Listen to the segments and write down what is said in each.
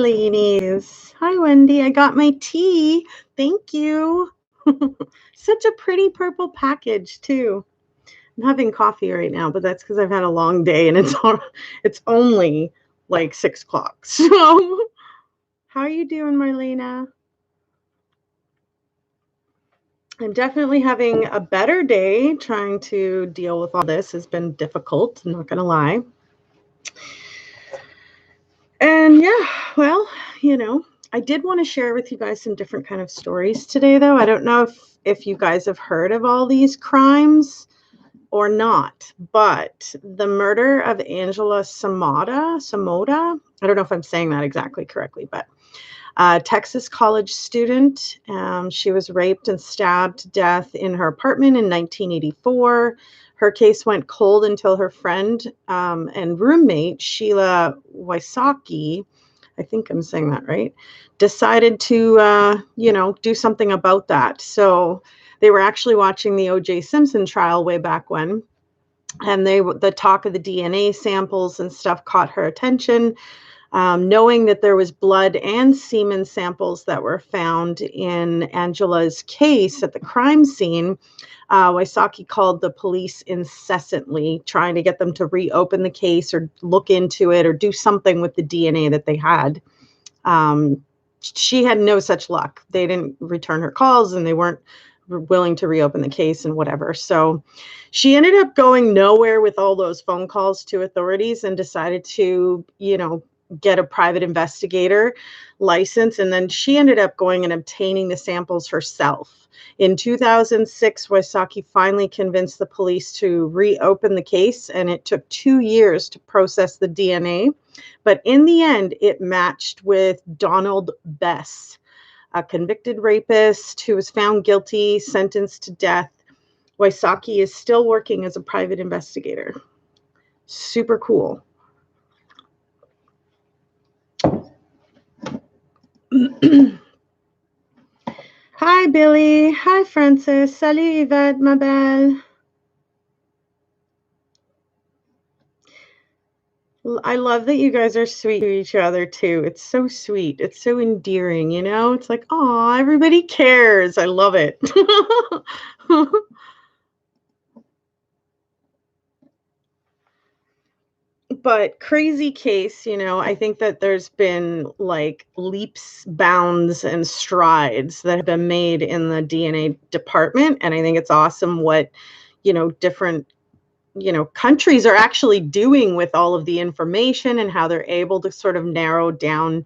ladies. Hi, Wendy. I got my tea. Thank you. Such a pretty purple package, too. I'm having coffee right now, but that's because I've had a long day and it's only like 6 o'clock. So, how are you doing, Marlena? I'm definitely having a better day. Trying to deal with all this has been difficult, I'm not going to lie. And yeah, well, I did want to share with you guys some different kind of stories today, though. I don't know if you guys have heard of all these crimes or not, but the murder of Angela Samota, I don't know if I'm saying that exactly correctly, but a Texas college student. She was raped and stabbed to death in her apartment in 1984. Her case went cold until her friend and roommate, Sheila Wysocki, I think I'm saying that right, decided to, do something about that. So they were actually watching the O.J. Simpson trial way back when, and the talk of the DNA samples and stuff caught her attention. Knowing that there was blood and semen samples that were found in Angela's case at the crime scene, Wysocki called the police incessantly, trying to get them to reopen the case or look into it or do something with the DNA that they had. She had no such luck. They didn't return her calls and they weren't willing to reopen the case and whatever. So she ended up going nowhere with all those phone calls to authorities and decided to, get a private investigator license. And then she ended up going and obtaining the samples herself. In 2006, Wysocki finally convinced the police to reopen the case, and it took 2 years to process the DNA. But in the end, it matched with Donald Bess, a convicted rapist who was found guilty, sentenced to death. Wysocki is still working as a private investigator. Super cool. Hi, Billy. Hi, Francis. Salut, Yvette, ma belle. I love that you guys are sweet to each other, too. It's so sweet. It's so endearing, It's like, aw, everybody cares. I love it. But crazy case, I think that there's been like leaps, bounds, and strides that have been made in the DNA department. And I think it's awesome what, different, countries are actually doing with all of the information and how they're able to sort of narrow down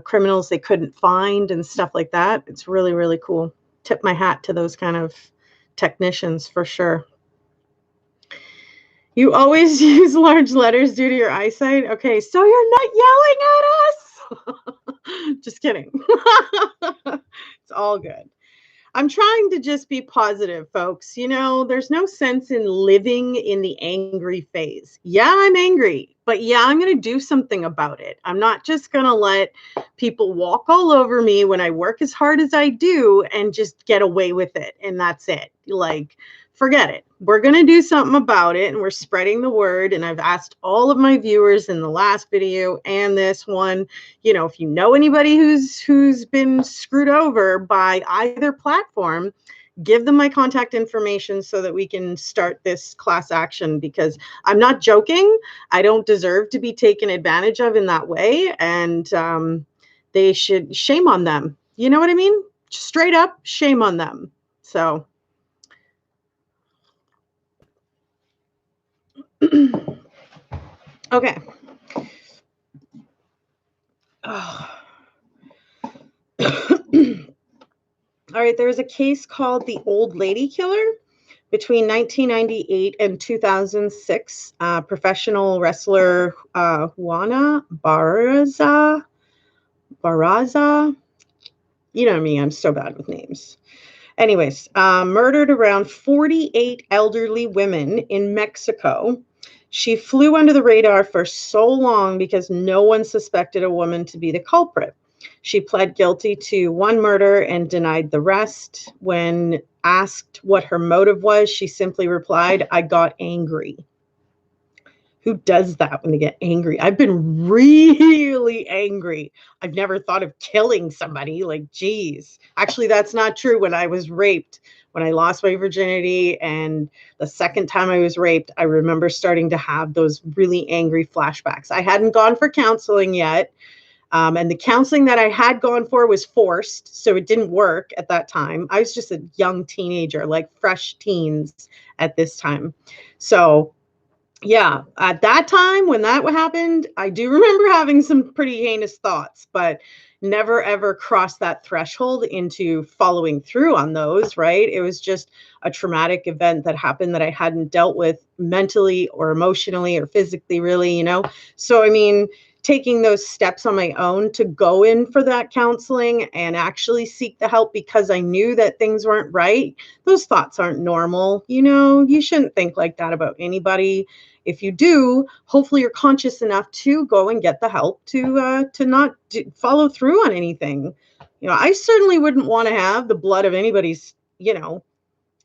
criminals they couldn't find and stuff like that. It's really, really cool. Tip my hat to those kind of technicians for sure. You always use large letters due to your eyesight? Okay, so you're not yelling at us? Just kidding. It's all good. I'm trying to just be positive, folks. There's no sense in living in the angry phase. Yeah, I'm angry, but yeah, I'm going to do something about it. I'm not just going to let people walk all over me when I work as hard as I do and just get away with it. And that's it. Like, forget it. We're going to do something about it, and we're spreading the word. And I've asked all of my viewers in the last video and this one, if you know anybody who's been screwed over by either platform, give them my contact information so that we can start this class action, because I'm not joking. I don't deserve to be taken advantage of in that way. And they should, shame on them. You know what I mean? Straight up, shame on them. So okay. Oh. All right, there was a case called the Old Lady Killer. Between 1998 and 2006, professional wrestler Juana Barraza, you know me, I'm so bad with names. Anyways, murdered around 48 elderly women in Mexico. She flew under the radar for so long because no one suspected a woman to be the culprit. She pled guilty to one murder and denied the rest. When asked what her motive was, she simply replied, "I got angry." Who does that when they get angry? I've been really angry. I've never thought of killing somebody. Like, geez. Actually, that's not true. When I was raped, when I lost my virginity, and the second time I was raped, I remember starting to have those really angry flashbacks. I hadn't gone for counseling yet. And the counseling that I had gone for was forced, so it didn't work at that time. I was just a young teenager, like fresh teens at this time. So yeah, at that time when that happened, I do remember having some pretty heinous thoughts, but never ever crossed that threshold into following through on those, right? It was just a traumatic event that happened that I hadn't dealt with mentally or emotionally or physically, really, you know? So, I mean, taking those steps on my own to go in for that counseling and actually seek the help because I knew that things weren't right, those thoughts aren't normal. You know, you shouldn't think like that about anybody. If you do, hopefully you're conscious enough to go and get the help to not follow through on anything. You know, I certainly wouldn't want to have the blood of anybody's, you know,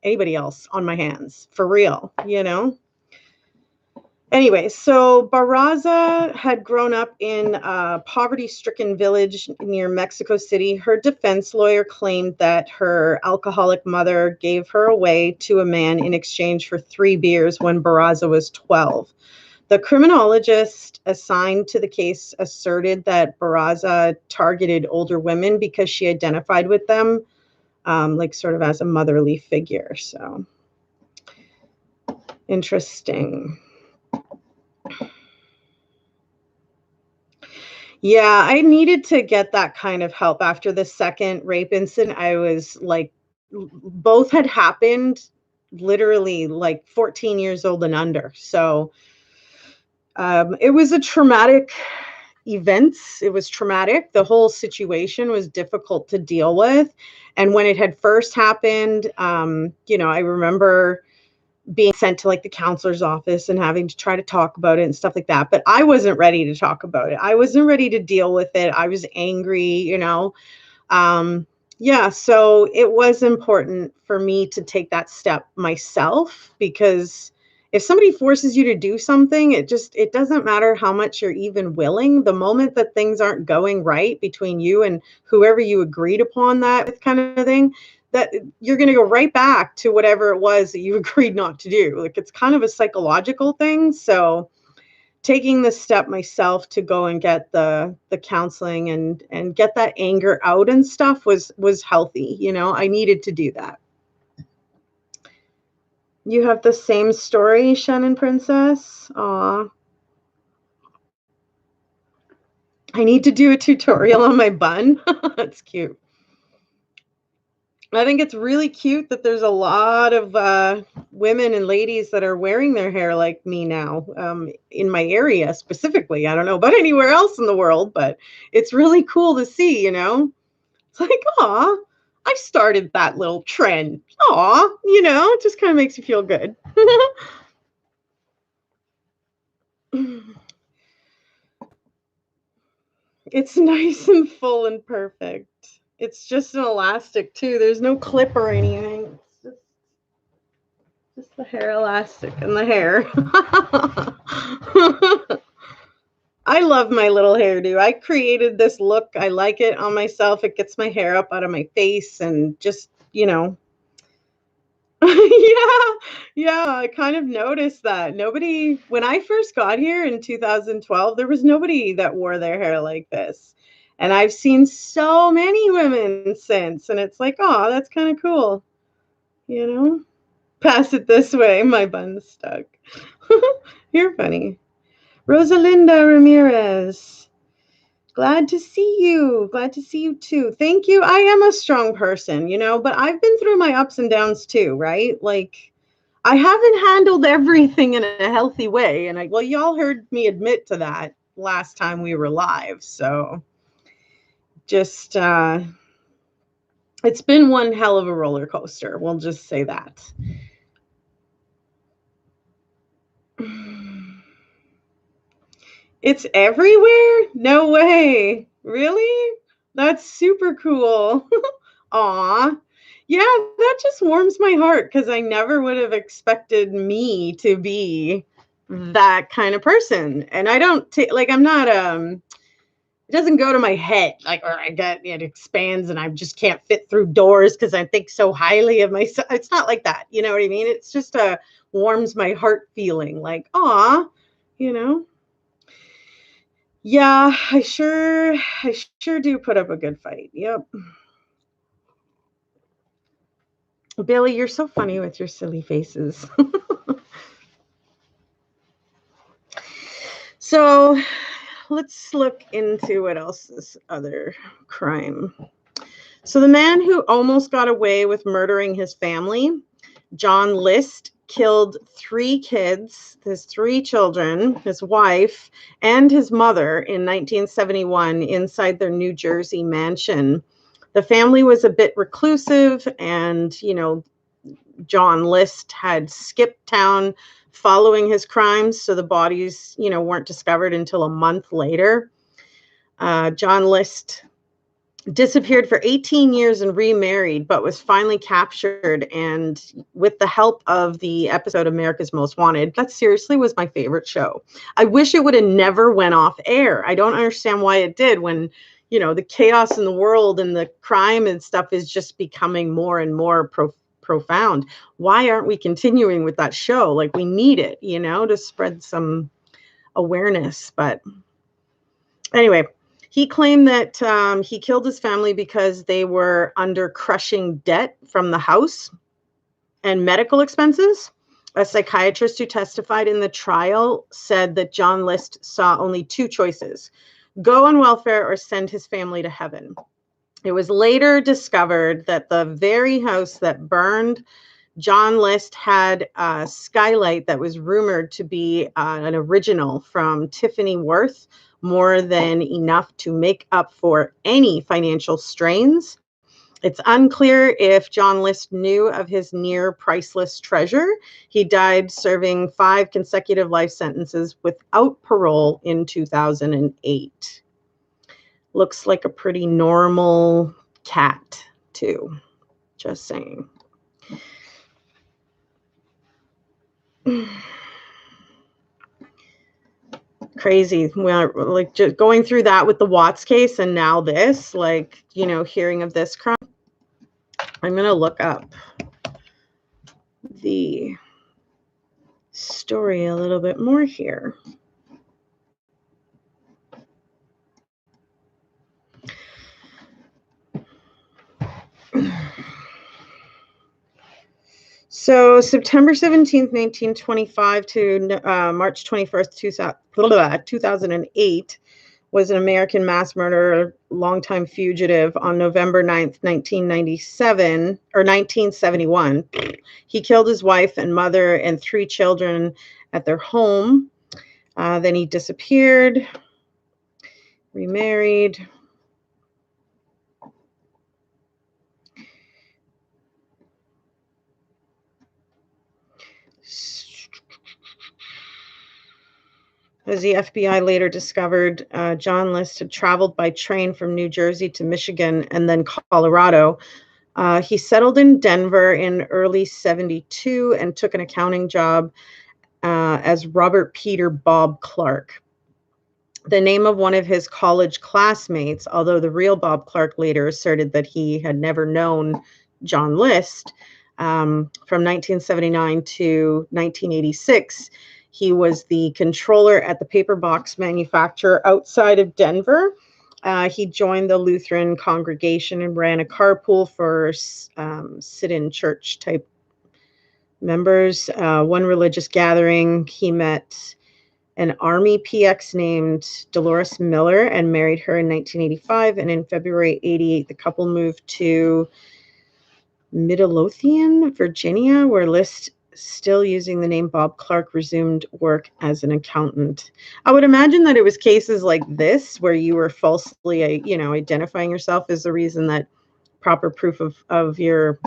anybody else on my hands, for real, you know. Anyway, so Barraza had grown up in a poverty-stricken village near Mexico City. Her defense lawyer claimed that her alcoholic mother gave her away to a man in exchange for 3 beers when Barraza was 12. The criminologist assigned to the case asserted that Barraza targeted older women because she identified with them, like sort of as a motherly figure. So interesting. Yeah, I needed to get that kind of help after the second rape incident. I was like, both had happened literally like 14 years old and under. So it was a traumatic event. It was traumatic. The whole situation was difficult to deal with. And when it had first happened, you know, I remember being sent to like the counselor's office and having to try to talk about it and stuff like that. But I wasn't ready to talk about it. I wasn't ready to deal with it. I was angry, you know. Um, yeah, so it was important for me to take that step myself because if somebody forces you to do something, it doesn't matter how much you're even willing. The moment that things aren't going right between you and whoever you agreed upon that with kind of thing, that you're going to go right back to whatever it was that you agreed not to do. Like it's kind of a psychological thing. So taking the step myself to go and get the counseling and get that anger out and stuff was healthy. You know, I needed to do that. You have the same story, Shannon Princess? Aw. I need to do a tutorial on my bun. That's cute. I think it's really cute that there's a lot of women and ladies that are wearing their hair like me now, in my area specifically. I don't know about anywhere else in the world, but it's really cool to see, you know? It's like, aw, I started that little trend. Aw, you know, it just kind of makes you feel good. It's nice and full and perfect. It's just an elastic too. There's no clip or anything. It's just the hair elastic and the hair. I love my little hairdo. I created this look. I like it on myself. It gets my hair up out of my face and just, you know. Yeah, yeah, I kind of noticed that. Nobody, when I first got here in 2012, there was nobody that wore their hair like this. And I've seen so many women since, and it's like, oh, that's kind of cool, you know? Pass it this way, my bun's stuck. You're funny. Rosalinda Ramirez. Glad to see you. Glad to see you too. Thank you. I am a strong person, you know, but I've been through my ups and downs too, right? Like, I haven't handled everything in a healthy way. And well, y'all heard me admit to that last time we were live. So just, it's been one hell of a roller coaster. We'll just say that. It's everywhere? No way. Really? That's super cool. Aw. Yeah, that just warms my heart because I never would have expected me to be that kind of person. And I don't like, I'm not it doesn't go to my head like, or I get it expands and I just can't fit through doors because I think so highly of myself. It's not like that. You know what I mean? It's just a warms my heart feeling like, ah, you know. Yeah, I sure do put up a good fight. Yep. Billy, you're so funny with your silly faces. So let's look into what else this other crime. So the man who almost got away with murdering his family, John List, killed 3 kids, his 3 children, his wife, and his mother in 1971 inside their New Jersey mansion. The family was a bit reclusive, and, John List had skipped town following his crimes, so the bodies, weren't discovered until a month later. John List disappeared for 18 years and remarried, but was finally captured. And with the help of the episode America's Most Wanted, that seriously was my favorite show. I wish it would have never went off air. I don't understand why it did when, the chaos in the world and the crime and stuff is just becoming more and more profound. Why aren't we continuing with that show? Like, we need it, to spread some awareness. But anyway, he claimed that he killed his family because they were under crushing debt from the house and medical expenses. A psychiatrist who testified in the trial said that John List saw only 2 choices: go on welfare or send his family to heaven. It was later discovered that the very house that burned, John List had a skylight that was rumored to be an original from Tiffany Worth, more than enough to make up for any financial strains. It's unclear if John List knew of his near priceless treasure. He died serving 5 consecutive life sentences without parole in 2008. Looks like a pretty normal cat, too. Just saying. Crazy. Well, like, just going through that with the Watts case and now this, like, hearing of this crime. I'm going to look up the story a little bit more here. So September 17th, 1925 to March 21st, 2008 was an American mass murderer, longtime fugitive. On November 9th, 1997, or 1971, he killed his wife and mother and 3 children at their home. Then he disappeared, remarried. As the FBI later discovered, John List had traveled by train from New Jersey to Michigan and then Colorado. He settled in Denver in early 72 and took an accounting job as Robert Peter Bob Clark, the name of one of his college classmates, although the real Bob Clark later asserted that he had never known John List. From 1979 to 1986, he was the controller at the paper box manufacturer outside of Denver. He joined the Lutheran congregation and ran a carpool for sit-in church type members. One religious gathering, he met an Army PX named Dolores Miller and married her in 1985. And in February 88, the couple moved to Midlothian, Virginia, where List, still using the name Bob Clark, resumed work as an accountant. I would imagine that it was cases like this where you were falsely, identifying yourself as the reason that proper proof of your,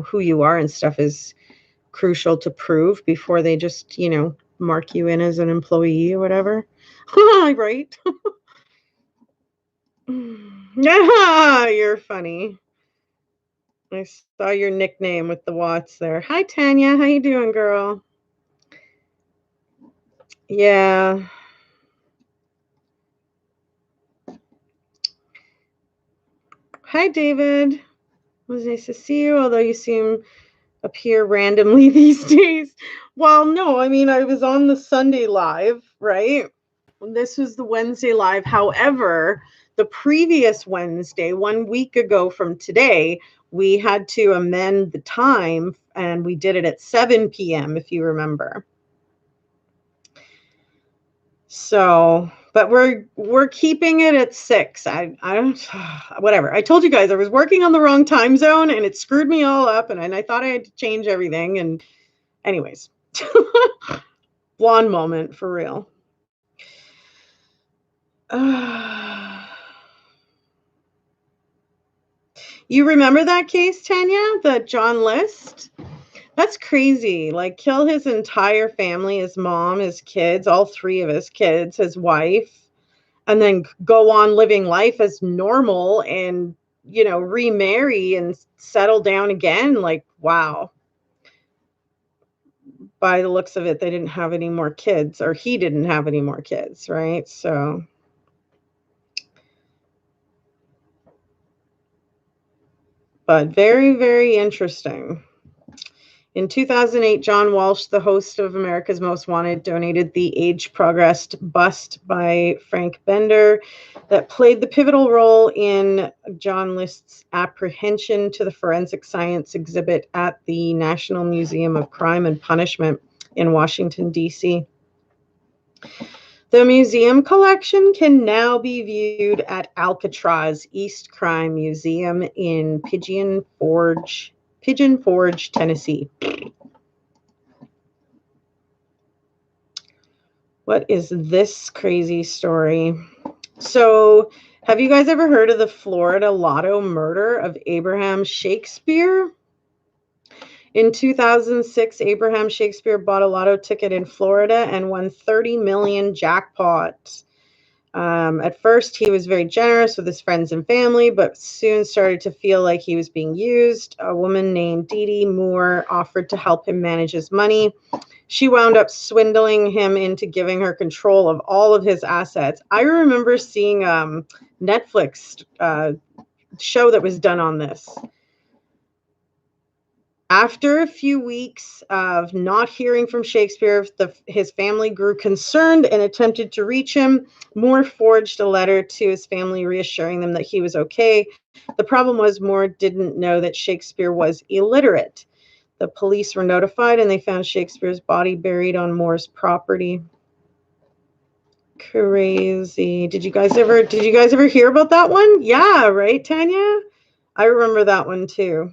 who you are and stuff is crucial to prove before they just, mark you in as an employee or whatever. Right? Yeah, you're funny. I saw your nickname with the Watts there. Hi, Tanya. How you doing, girl? Yeah. Hi, David. It was nice to see you, although you appear randomly these days. Well, no, I mean, I was on the Sunday live, right? This was the Wednesday live. However, the previous Wednesday, 1 week ago from today, we had to amend the time and we did it at 7 p.m., if you remember. So, but we're keeping it at 6. I don't whatever. I told you guys I was working on the wrong time zone and it screwed me all up and I thought I had to change everything and anyways. Blonde moment for real. You remember that case, Tanya? The John List? That's crazy. Like, kill his entire family, his mom, his kids, all 3 of his kids, his wife, and then go on living life as normal and, remarry and settle down again. Like, wow. By the looks of it, they didn't have any more kids, or he didn't have any more kids, right? So, but very, very interesting. In 2008, John Walsh, the host of America's Most Wanted, donated the age-progressed bust by Frank Bender that played the pivotal role in John List's apprehension to the forensic science exhibit at the National Museum of Crime and Punishment in Washington, D.C. The museum collection can now be viewed at Alcatraz East Crime Museum in Pigeon Forge, Tennessee. What is this crazy story? So, have you guys ever heard of the Florida lotto murder of Abraham Shakespeare? In 2006, Abraham Shakespeare bought a lotto ticket in Florida and won 30 million jackpot. At first, he was very generous with his friends and family, but soon started to feel like he was being used. A woman named Dee Dee Moore offered to help him manage his money. She wound up swindling him into giving her control of all of his assets. I remember seeing Netflix show that was done on this. After a few weeks of not hearing from Shakespeare, his family grew concerned and attempted to reach him. Moore forged a letter to his family reassuring them that he was okay. The problem was Moore didn't know that Shakespeare was illiterate. The police were notified and they found Shakespeare's body buried on Moore's property. Crazy. Did you guys ever hear about that one? Yeah, right, Tanya? I remember that one too.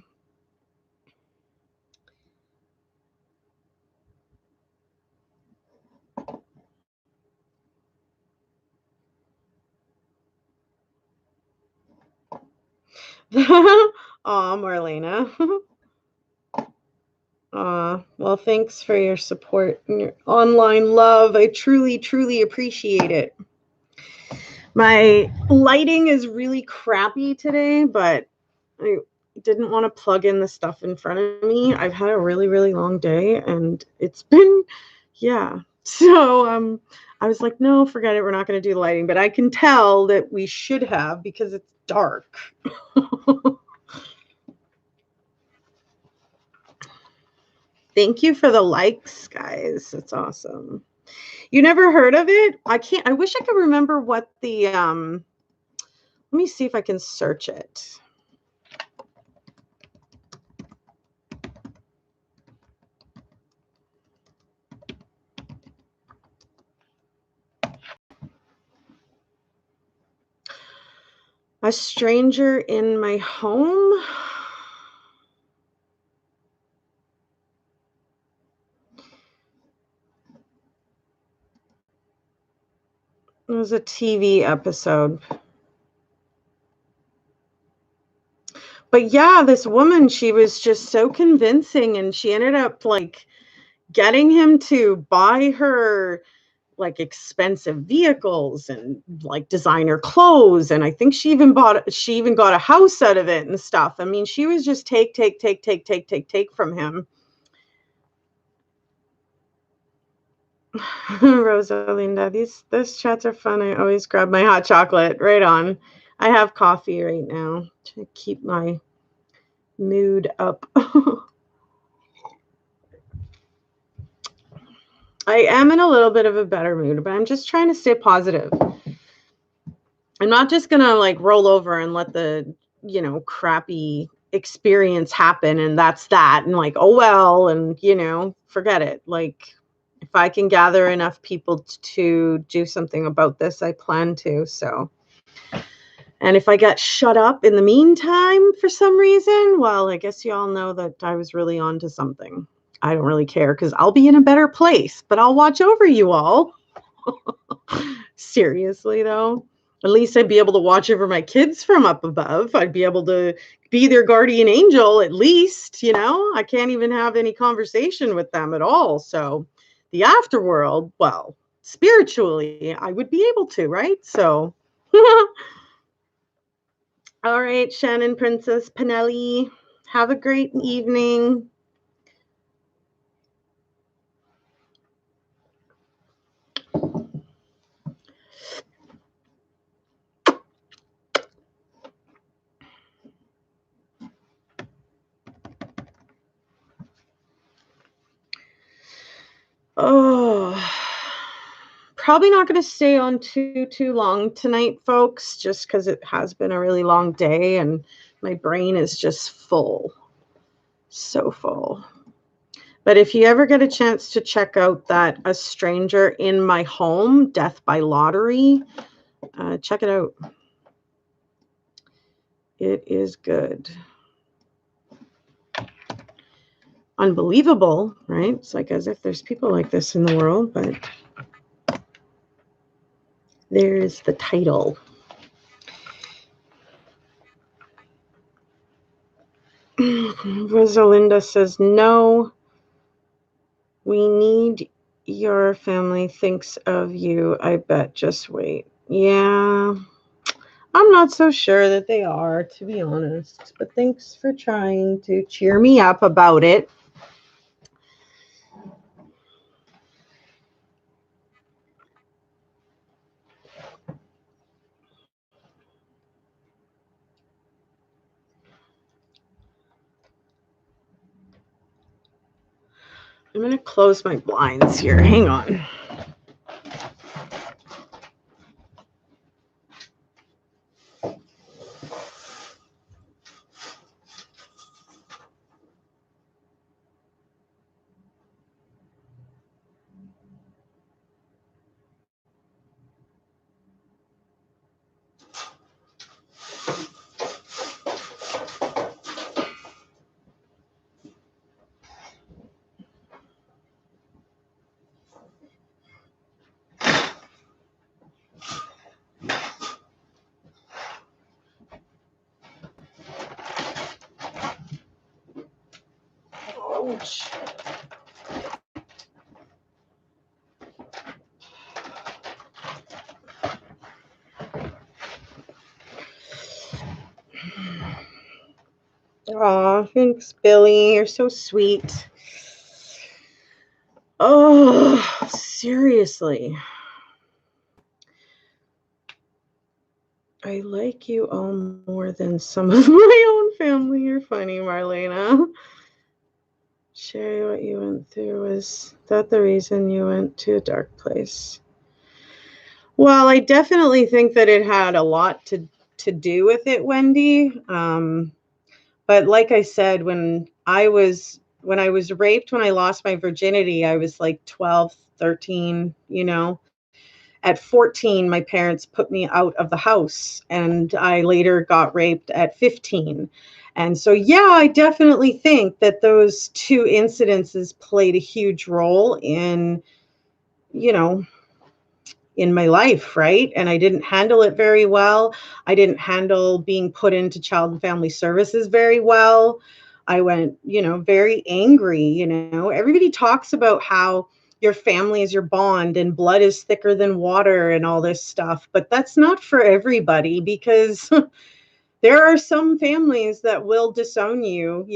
Aw, Marlena. Well, thanks for your support and your online love. I truly, truly appreciate it. My lighting is really crappy today, but I didn't want to plug in the stuff in front of me. I've had a really, really long day and it's been, yeah. So I was like, no, forget it. We're not going to do the lighting, but I can tell that we should have because it's dark. Thank you for the likes, guys. It's awesome. You never heard of it? I wish I could remember what the let me see if I can search it. A stranger in my home. It was a TV episode. But yeah, this woman, she was just so convincing and she ended up like getting him to buy her like expensive vehicles and like designer clothes, and I think she even got a house out of it and stuff. I mean, she was just take from him. Rosalinda, those chats are fun. I always grab my hot chocolate. Right on. I have coffee right now to keep my mood up. I am in a little bit of a better mood, but I'm just trying to stay positive. I'm not just gonna like roll over and let the, crappy experience happen and that's that and like, oh well, and forget it. Like if I can gather enough people to do something about this, I plan to. So, and if I get shut up in the meantime for some reason, well, I guess you all know that I was really on to something. I don't really care because I'll be in a better place, but I'll watch over you all. Seriously, though, at least I'd be able to watch over my kids from up above. I'd be able to be their guardian angel, at least, I can't even have any conversation with them at all. So the afterworld, well, spiritually, I would be able to, right? So, all right, Shannon, Princess, Pinelli, have a great evening. Oh, probably not going to stay on too long tonight, folks, just because it has been a really long day and my brain is just full. So full. But if you ever get a chance to check out that A Stranger in My Home, Death by Lottery, check it out. It is good. Unbelievable, right? It's like as if there's people like this in the world, but there's the title. Rosalinda says, no, we need your family thinks of you, I bet. Just wait. Yeah, I'm not so sure that they are, to be honest, but thanks for trying to cheer me up about it. I'm going to close my blinds here. Hang on. Ouch. Aw, thanks, Billy. You're so sweet. Oh, seriously. I like you all more than some of my own family. You're funny, Marlena. Sherry, what you went through, was that the reason you went to a dark place? Well, I definitely think that it had a lot to do with it, Wendy. But like I said, when I was raped, when I lost my virginity, I was like 12, 13, At 14, my parents put me out of the house, and I later got raped at 15. And so, yeah, I definitely think that those two incidences played a huge role you know, in my life, right? And I didn't handle it very well. I didn't handle being put into child and family services very well. I went, very angry, Everybody talks about how your family is your bond and blood is thicker than water and all this stuff, but that's not for everybody because there are some families that will disown you,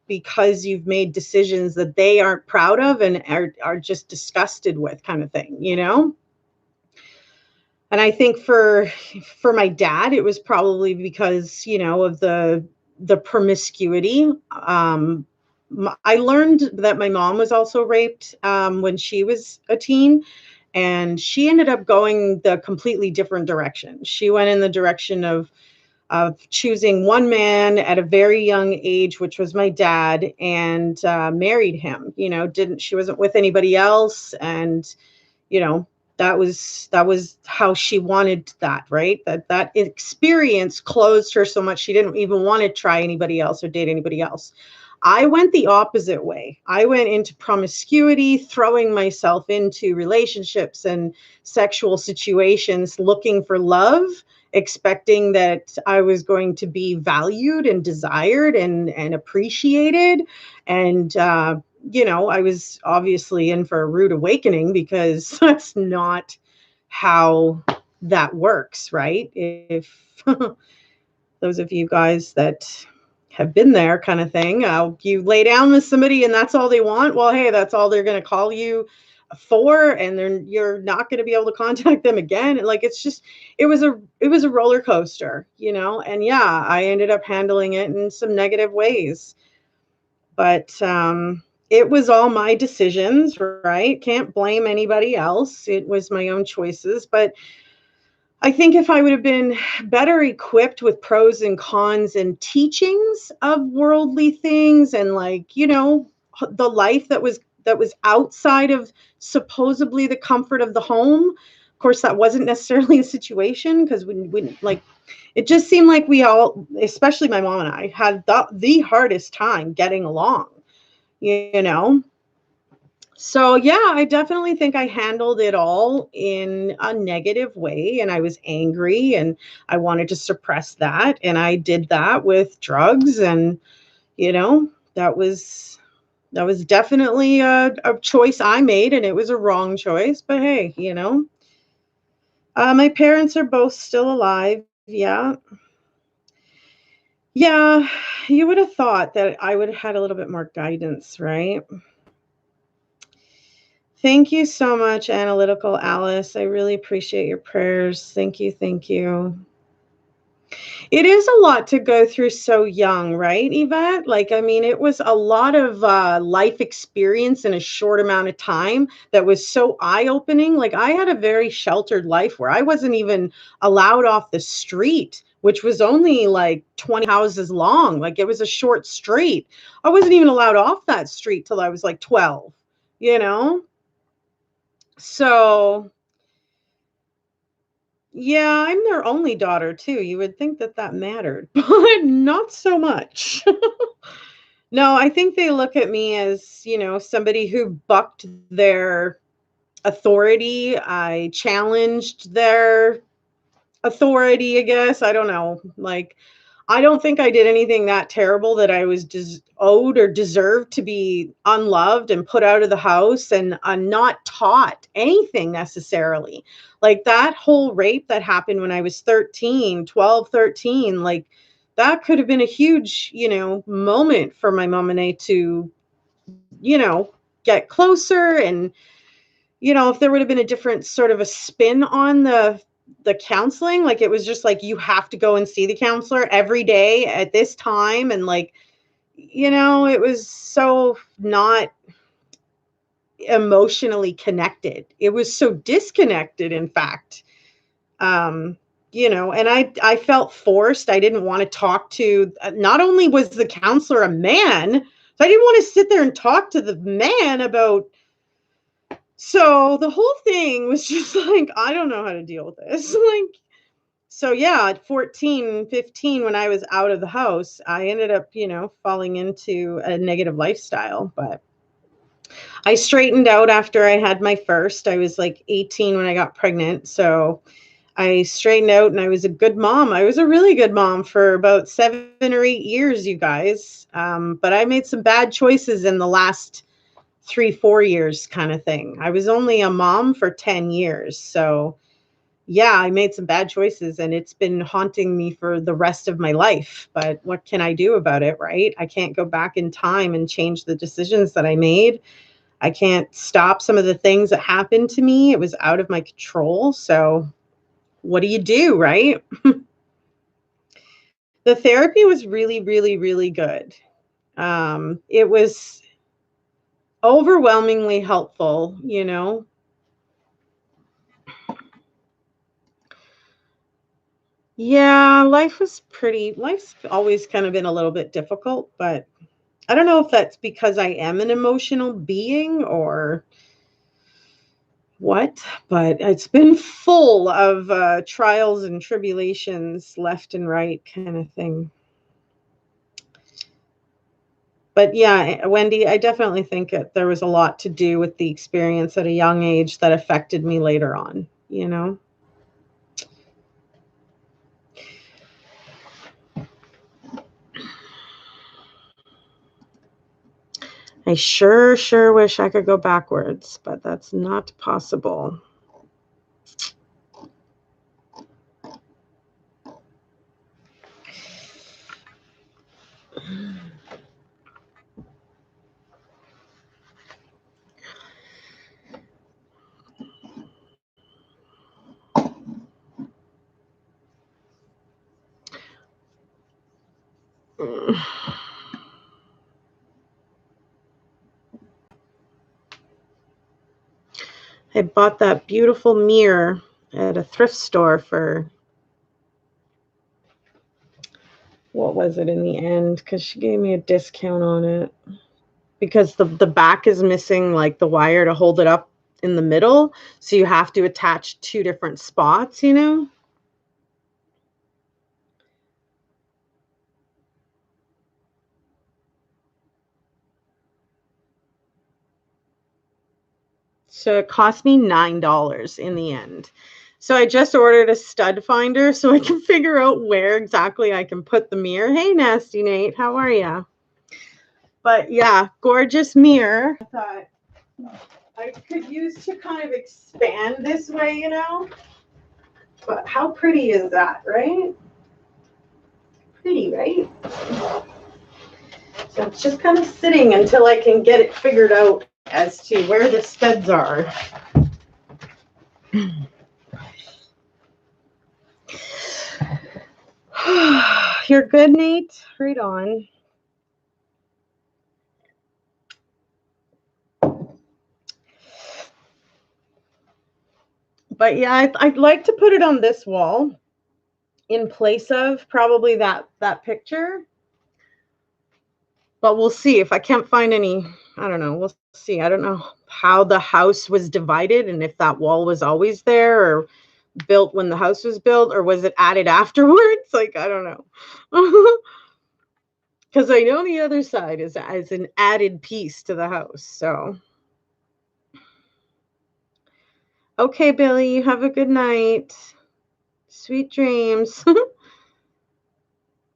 because you've made decisions that they aren't proud of and are just disgusted with, kind of thing, you know? And I think for my dad, it was probably because, you know, of the promiscuity. I learned that my mom was also raped when she was a teen, and she ended up going the completely different direction. She went in the direction of choosing one man at a very young age, which was my dad, and married him. You know, didn't she wasn't with anybody else, and you know, that was how she wanted that, right? That experience closed her so much she didn't even want to try anybody else or date anybody else. I went the opposite way. I went into promiscuity, throwing myself into relationships and sexual situations, looking for love, expecting that I was going to be valued and desired and appreciated. And you know, I was obviously in for a rude awakening because that's not how that works, right? If those of you guys that have been there, kind of thing, you lay down with somebody and that's all they want. Well, hey, that's all they're going to call you for, and then you're not going to be able to contact them again. Like, it's just, it was a roller coaster, you know. And yeah, I ended up handling it in some negative ways, but it was all my decisions, right? Can't blame anybody else. It was my own choices. But I think if I would have been better equipped with pros and cons and teachings of worldly things, and, like, you know, the life that was outside of supposedly the comfort of the home. Of course, that wasn't necessarily a situation, because we like, it just seemed like we all, especially my mom and I, had the hardest time getting along, you know? So, yeah, I definitely think I handled it all in a negative way, and I was angry and I wanted to suppress that, and I did that with drugs, and, you know, that was definitely a choice I made, and it was a wrong choice, but hey, you know. My parents are both still alive. Yeah. Yeah, you would have thought that I would have had a little bit more guidance, right? Thank you so much, Analytical Alice. I really appreciate your prayers. Thank you. Thank you. It is a lot to go through so young, right, Yvette? Like, I mean, it was a lot of life experience in a short amount of time that was so eye opening. Like, I had a very sheltered life where I wasn't even allowed off the street, which was only like 20 houses long. Like, it was a short street. I wasn't even allowed off that street till I was like 12, you know? So, yeah, I'm their only daughter too. You would think that that mattered, but not so much. No, I think they look at me as, you know, somebody who bucked their authority. I challenged their authority, I guess. I don't know. Like, I don't think I did anything that terrible that I was owed or deserved to be unloved and put out of the house and not taught anything necessarily. Like, that whole rape that happened when I was 13, 12, 13, like, that could have been a huge, you know, moment for my mom and I to, you know, get closer. And you know, if there would have been a different sort of a spin on the counseling, like, it was just like, you have to go and see the counselor every day at this time, and, like, you know, it was so not emotionally connected. It was so disconnected, in fact. Um, you know, and I felt forced. I didn't want to talk to, not only was the counselor a man, so I didn't want to sit there and talk to the man about. So the whole thing was just like, I don't know how to deal with this. Like, so yeah, at 14, 15, when I was out of the house, I ended up, you know, falling into a negative lifestyle. But I straightened out after I had my first. I was like 18 when I got pregnant. So I straightened out and I was a good mom. I was a really good mom for about 7 or 8 years, you guys. But I made some bad choices in the last 3, 4 years, kind of thing. I was only a mom for 10 years. So, yeah, I made some bad choices and it's been haunting me for the rest of my life. But what can I do about it, right? I can't go back in time and change the decisions that I made. I can't stop some of the things that happened to me. It was out of my control. So, what do you do, right? The therapy was really, really, really good. It was overwhelmingly helpful, you know. Yeah, life's always kind of been a little bit difficult, but I don't know if that's because I am an emotional being or what, but it's been full of trials and tribulations left and right kind of thing. But yeah, Wendy, I definitely think there was a lot to do with the experience at a young age that affected me later on, you know? I sure wish I could go backwards, but that's not possible. I bought that beautiful mirror at a thrift store for what was it in the end? Because she gave me a discount on it. Because the back is missing like the wire to hold it up in the middle. So you have to attach two different spots, you know? So it cost me $9 in the end. So I just ordered a stud finder so I can figure out where exactly I can put the mirror. Hey, Nasty Nate, how are you? But yeah, gorgeous mirror. I thought I could use to kind of expand this way, you know? But how pretty is that, right? Pretty, right? So it's just kind of sitting until I can get it figured out as to where the studs are. You're good, Nate? Right on. But yeah, I'd like to put it on this wall in place of probably that picture. But we'll see if I can't find any. I don't know. We'll see. I don't know how the house was divided and if that wall was always there or built when the house was built or was it added afterwards? Like I don't know. Because I know the other side is as an added piece to the house. So okay, Billy, you have a good night. Sweet dreams.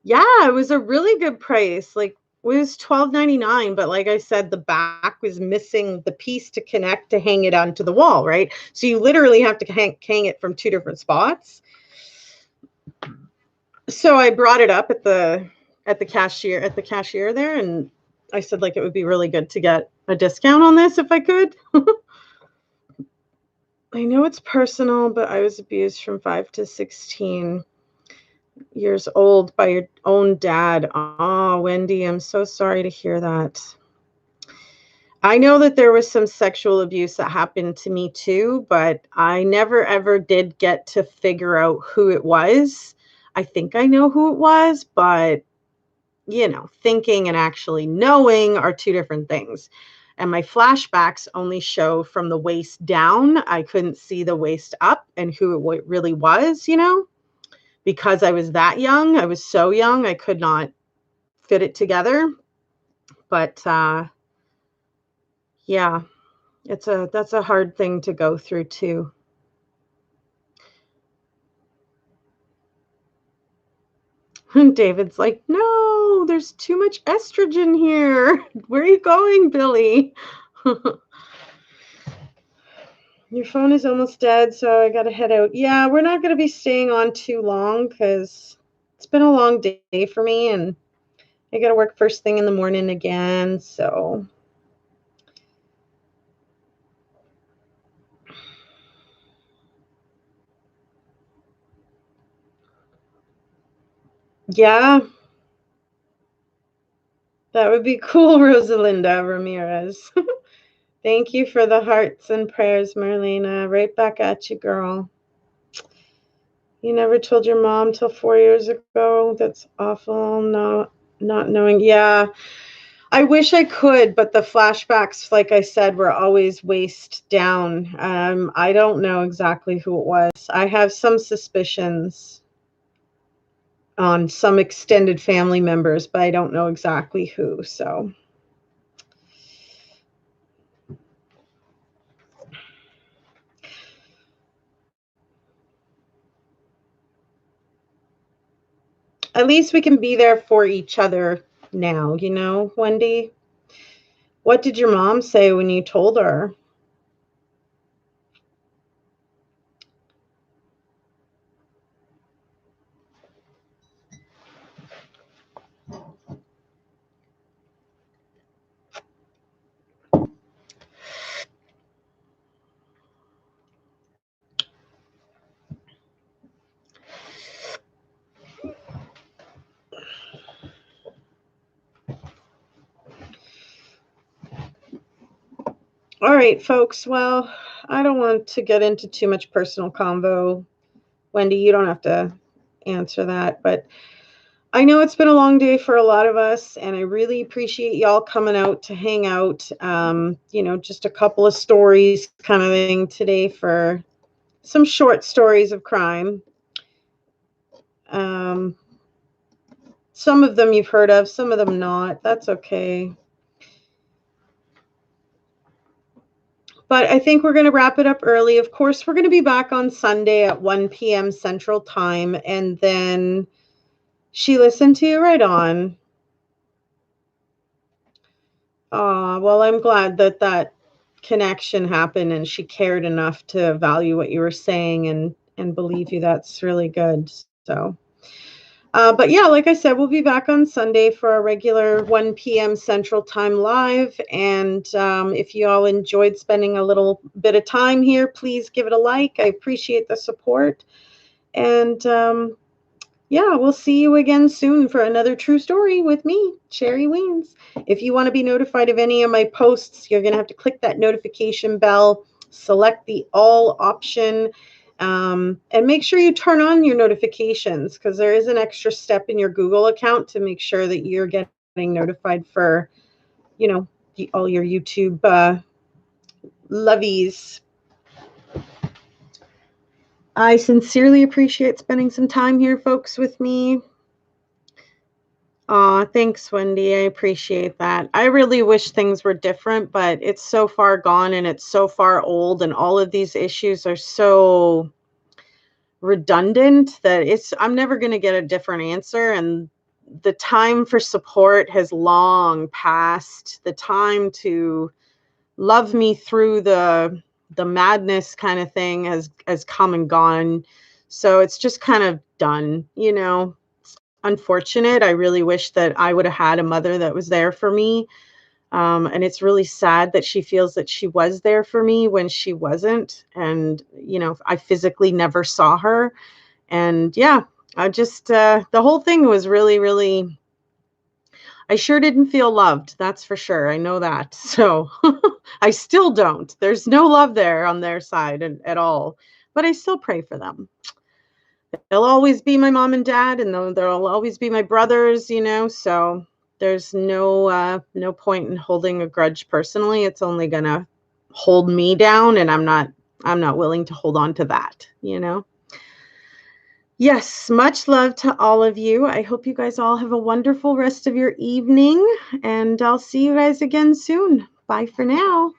Yeah, it was a really good price. Like it was $12.99, but like I said, the back was missing the piece to connect to hang it onto the wall, right? So you literally have to hang it from two different spots. So I brought it up at the cashier there, and I said like it would be really good to get a discount on this if I could. I know it's personal, but I was abused from 5 to 16 years old by your own dad. Oh, Wendy, I'm so sorry to hear that. I know that there was some sexual abuse that happened to me too, but I never ever did get to figure out who it was. I think I know who it was, but thinking and actually knowing are two different things. And my flashbacks only show from the waist down. I couldn't see the waist up and who it really was, because I was that young. I was so young, I could not fit it together. But yeah, that's a hard thing to go through too. And David's like, no, there's too much estrogen here. Where are you going, Billy? Your phone is almost dead, so I gotta head out. Yeah, we're not gonna be staying on too long because it's been a long day for me, and I gotta work first thing in the morning again. So yeah, that would be cool, Rosalinda Ramirez. Thank you for the hearts and prayers, Marlena. Right back at you, girl. You never told your mom till 4 years ago. That's awful. No, not knowing. Yeah, I wish I could, but the flashbacks, like I said, were always waist down. I don't know exactly who it was. I have some suspicions on some extended family members, but I don't know exactly who. So at least we can be there for each other now, Wendy. What did your mom say when you told her? All right, folks. Well, I don't want to get into too much personal convo. Wendy, you don't have to answer that, but I know it's been a long day for a lot of us, and I really appreciate y'all coming out to hang out. Just a couple of stories kind of thing today for some short stories of crime. Um, some of them you've heard of, some of them not. That's okay. But I think we're going to wrap it up early. Of course, we're going to be back on Sunday at 1 p.m. Central Time, and then she listened to you right on. Well, I'm glad that connection happened and she cared enough to value what you were saying and believe you. That's really good. So, but yeah, like I said, we'll be back on Sunday for our regular 1 p.m. Central Time live. And if you all enjoyed spending a little bit of time here, please give it a like. I appreciate the support. And yeah, we'll see you again soon for another true story with me, Sherry Weens. If you want to be notified of any of my posts, you're going to have to click that notification bell, select the all option, and make sure you turn on your notifications because there is an extra step in your Google account to make sure that you're getting notified for, all your YouTube lovies. I sincerely appreciate spending some time here, folks, with me. Aw, thanks, Wendy. I appreciate that. I really wish things were different, but it's so far gone and it's so far old, and all of these issues are so redundant that I'm never going to get a different answer. And the time for support has long passed. The time to love me through the madness kind of thing has come and gone. So it's just kind of done. Unfortunate. I really wish that I would have had a mother that was there for me. And it's really sad that she feels that she was there for me when she wasn't. And, I physically never saw her. And yeah, the whole thing was really, really, I sure didn't feel loved. That's for sure. I know that. So I still don't. There's no love there on their side at all. But I still pray for them. They'll always be my mom and dad, and there'll always be my brothers, so there's no point in holding a grudge personally. It's only gonna hold me down, and I'm not willing to hold on to that. Yes, much love to all of you. I hope you guys all have a wonderful rest of your evening, and I'll see you guys again soon. Bye for now.